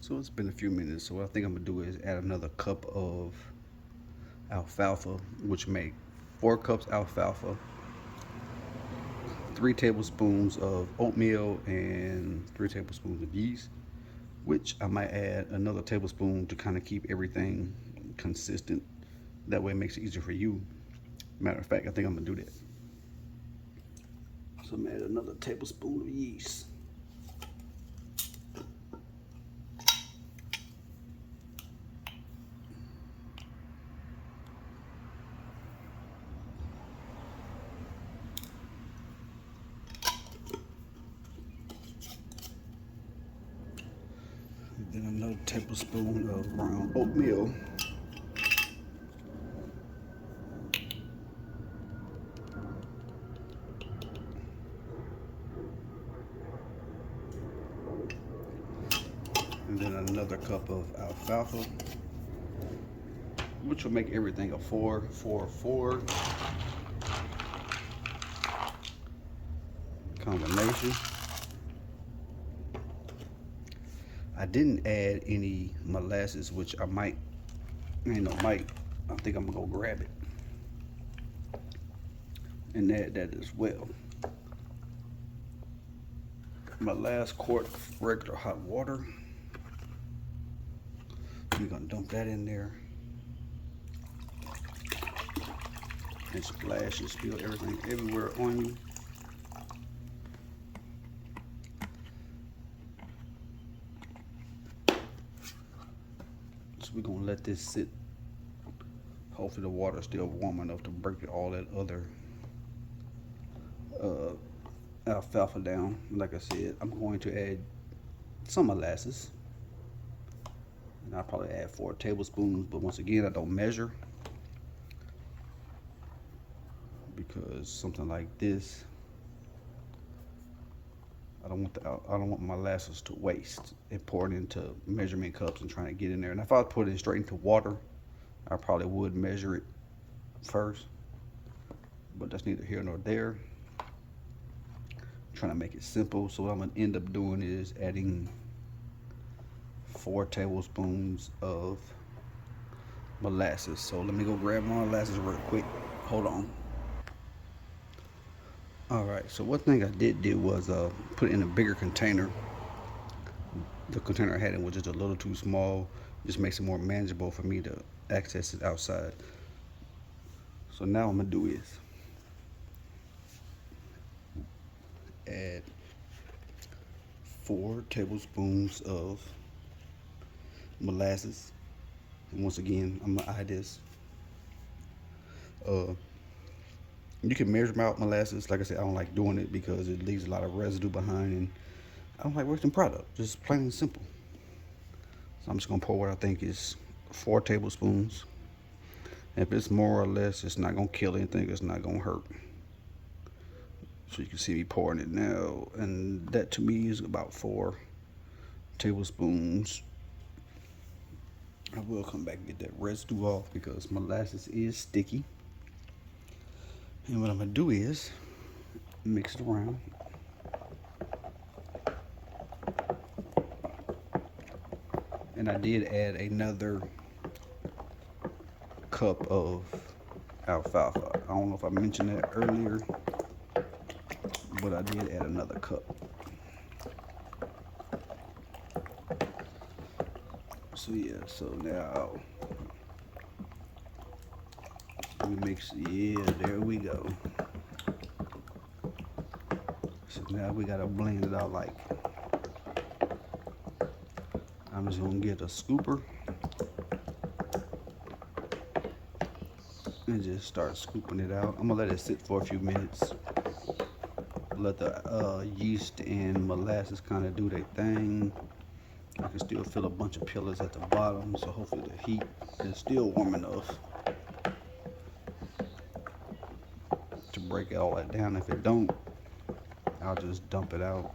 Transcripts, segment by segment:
So it's been a few minutes. So what I think I'm gonna do is add another cup of alfalfa, which make 4 cups alfalfa, 3 tablespoons of oatmeal, and 3 tablespoons of yeast. Which I might add another tablespoon to kind of keep everything consistent. That way it makes it easier for you. Matter of fact, I think I'm gonna do that. So I'm gonna add another tablespoon of yeast. And then another tablespoon of brown oatmeal. And then another cup of alfalfa, which will make everything a 4-4-4 combination. I didn't add any molasses, which I might, I think I'm gonna go grab it and add that as well. My last quart of regular hot water. You're gonna dump that in there and splash and spill everything everywhere on you. So we're gonna let this sit. Hopefully the water's still warm enough to break all that other alfalfa down. Like I said, I'm going to add some molasses. And I'll probably add 4 tablespoons, but once again, I don't measure because something like this, I don't want my molasses to waste and pour it into measurement cups and trying to get in there. And if I put it straight into water, I probably would measure it first, but that's neither here nor there. I'm trying to make it simple, so what I'm gonna end up doing is adding 4 tablespoons of molasses. So let me go grab my molasses real quick. Hold on. All right, so one thing I did do was put it in a bigger container. The container I had in was just a little too small. Just makes it more manageable for me to access it outside. So now what I'm gonna do is add 4 tablespoons of molasses. And once again, I'm gonna eye this. You can measure out molasses. Like I said, I don't like doing it because it leaves a lot of residue behind, and I don't like wasting product. Just plain and simple. So I'm just gonna pour what I think is 4 tablespoons. If it's more or less, it's not gonna kill anything. It's not gonna hurt. So you can see me pouring it now, and that to me is about 4 tablespoons. I will come back and get that residue off because molasses is sticky. And what I'm gonna do is mix it around. And I did add another cup of alfalfa. I don't know if I mentioned that earlier, but I did add another cup. So yeah, so now we mix, yeah, there we go. So now we gotta blend it out. Like, I'm just gonna get a scooper and just start scooping it out. I'm gonna let it sit for a few minutes. Let the yeast and molasses kind of do their thing. I can still feel a bunch of pillars at the bottom, so hopefully the heat is still warm enough to break all that down. If it don't, I'll just dump it out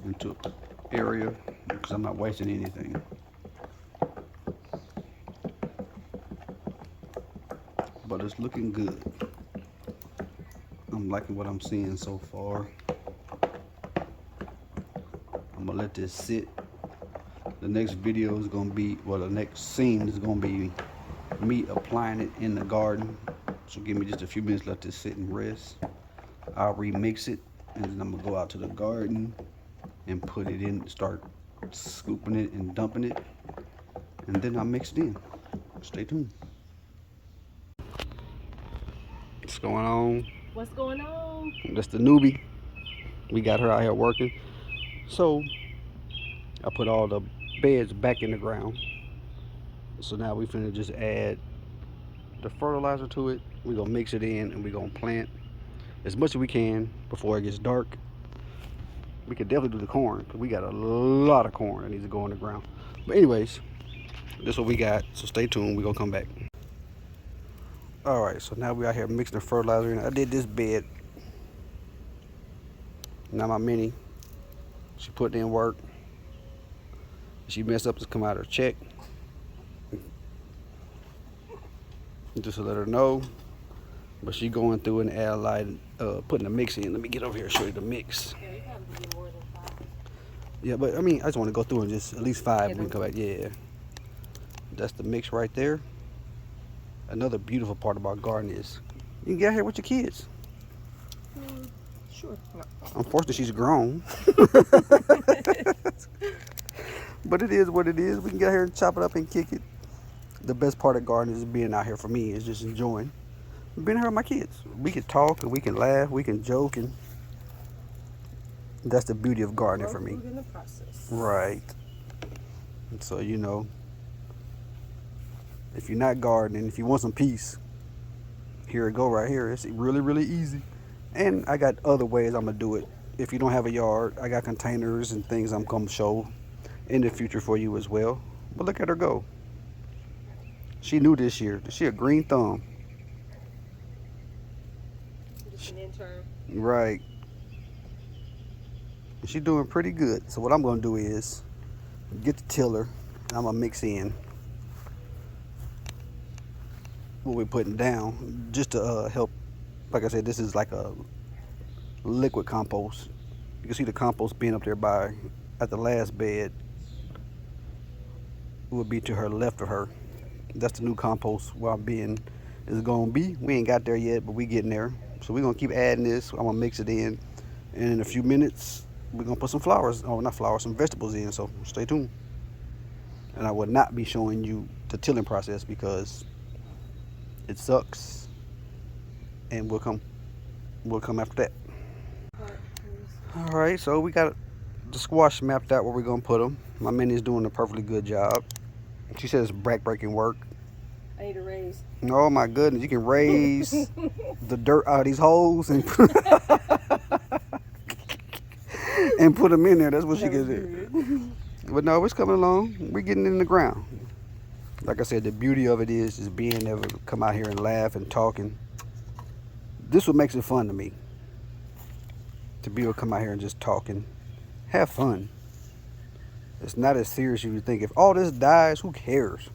into an area because I'm not wasting anything. But it's looking good. I'm liking what I'm seeing so far. I'm gonna let this sit. The next video is gonna be, well, the next scene is gonna be me applying it in the garden. So give me just a few minutes, let this sit and rest. I'll remix it, and then I'm gonna go out to the garden and put it in, start scooping it and dumping it, and then I'll mix it in. Stay tuned. What's going on? What's going on? That's the newbie. We got her out here working. So I put all the beds back in the ground. So now we finna just add the fertilizer to it. We're gonna mix it in and we're gonna plant as much as we can before it gets dark. We could definitely do the corn because we got a lot of corn that needs to go in the ground. But anyways, this is what we got. So stay tuned. We're gonna come back. All right, so now we out here mixing the fertilizer in. I did this bed. Now my mini, she put in work. She messed up, just come out her check. Just to let her know. But she going through and putting the mix in. Let me get over here and show you the mix. Yeah, you probably get more than 5. Yeah, but I mean, I just want to go through and just at least 5 and we can come back. Yeah. That's the mix right there. Another beautiful part about gardening is you can get out here with your kids. Sure. No. Unfortunately, she's grown. But it is what it is. We can get out here and chop it up and kick it. The best part of gardening is being out here for me is just enjoying being here with my kids. We can talk and we can laugh, we can joke, and that's the beauty of gardening for me. In the process. Right. And so, you know, if you're not gardening, if you want some peace, here it go right here. It's really, really easy. And I got other ways I'm gonna do it. If you don't have a yard, I got containers and things I'm gonna show in the future for you as well. But look at her go. She knew this year. She a green thumb. Just an intern. Right. She's doing pretty good. So what I'm gonna do is get the tiller. I'm gonna mix in what we're putting down just to help. Like I said, this is like a liquid compost. You can see the compost being up there at the last bed. It would be to her left of her. That's the new compost where I'm being is gonna be. We ain't got there yet, but we getting there. So we're gonna keep adding this. I'm gonna mix it in, and in a few minutes we're gonna put some flowers, oh not flowers, some vegetables in. So stay tuned. And I will not be showing you the tilling process because it sucks, and we'll come after that. All right, so we got the squash mapped out where we're gonna put them. My mini's doing a perfectly good job. She says back-breaking work. I need a raise. Oh my goodness, you can raise the dirt out of these holes and and put them in there. That's what she can do. But no, it's coming along. We're getting in the ground. Like I said, the beauty of it is being able to come out here and laugh and talk. And this what makes it fun to me. To be able to come out here and just talk and have fun. It's not as serious as you think. If all this dies, who cares?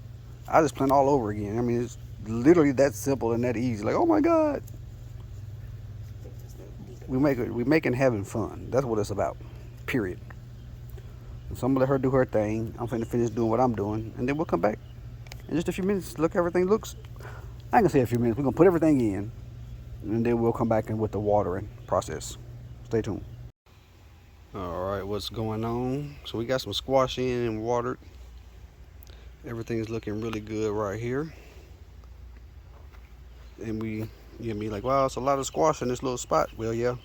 I just plant all over again. I mean, it's literally that simple and that easy. Like, oh my God. We making having fun. That's what it's about. Period. So I'm gonna let her do her thing. I'm finna finish doing what I'm doing, and then we'll come back in just a few minutes. Look, everything looks. I ain't gonna say a few minutes. We're gonna put everything in, and then we'll come back in with the watering process. Stay tuned. All right, what's going on? So we got some squash in and watered. Everything's looking really good right here. And you get me like, wow, it's a lot of squash in this little spot. Well, yeah,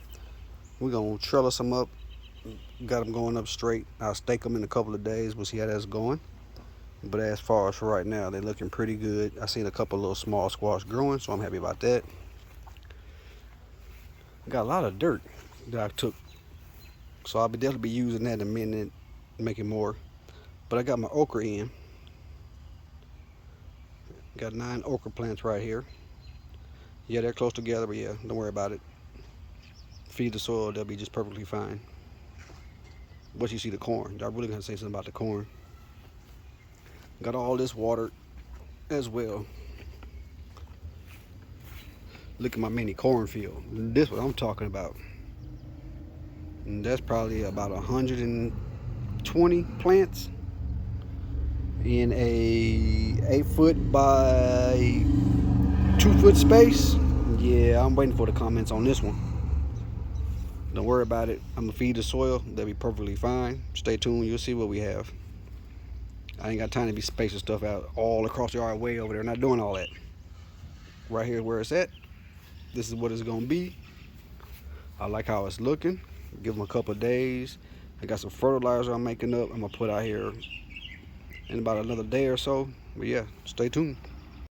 we're gonna trellis them up. Got them going up straight. I'll stake them in a couple of days. We'll see how that's going. But as far as for right now, they're looking pretty good. I seen a couple little small squash growing, so I'm happy about that. Got a lot of dirt that I took, so I'll definitely be using that in a minute, making more. But I got my okra in. Got 9 okra plants right here. Yeah, they're close together, but yeah, don't worry about it. Feed the soil, they'll be just perfectly fine. But you see the corn. I really gotta say something about the corn. Got all this watered as well. Look at my mini cornfield. This is what I'm talking about. And that's probably about 100 and 20 plants in a 8-foot by 2-foot space. Yeah, I'm waiting for the comments on this one. Don't worry about it. I'm gonna feed the soil. They'll be perfectly fine. Stay tuned. You'll see what we have. I ain't got time to be spacing stuff out all across the yard way over there. Not doing all that. Right here where it's at. This is what it's gonna be. I like how it's looking. Give them a couple of days. I got some fertilizer I'm making up. I'm gonna put out here in about another day or so. But yeah, stay tuned.